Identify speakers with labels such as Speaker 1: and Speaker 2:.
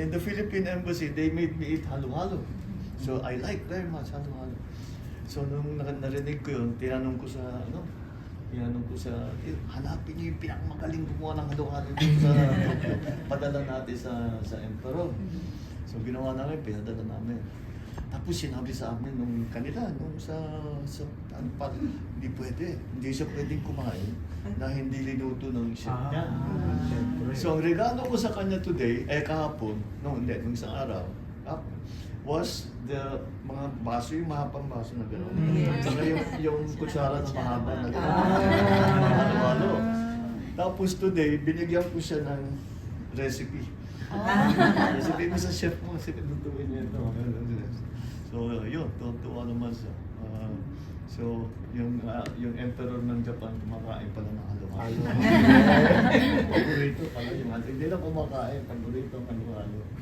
Speaker 1: In the Philippine Embassy, they made me eat halo-halo. So I like very much halo-halo. So nung narinig ko yun, tinanong ko sa, hanapin niyo yung pinakamagaling gumawa ng halo-halo dito sa Tokyo. Padala natin sa Emperor. So ginawa namin, pinadala namin. Tapos sinabi sa amin nung kanila, hindi pwede. Hindi siya pwedeng kumain na hindi linuto ng chef niya. So ang regalo ko sa kanya today, kahapon, nung isang araw, was the mga baso, yung mahabang baso na gano'n. Saka yung kutsara na mahaba na gano'n. Halo-halo. Tapos today, binigyan ko siya ng recipe. Recipe mo sa chef mo, kasi lutuin niya ito. So yun, tuwa naman siya. So yung emperor ng Japan, kumakain pala ng halo-halo. Paborito pala yung halo. Hindi lang kumakain, paborito ang halo-halo.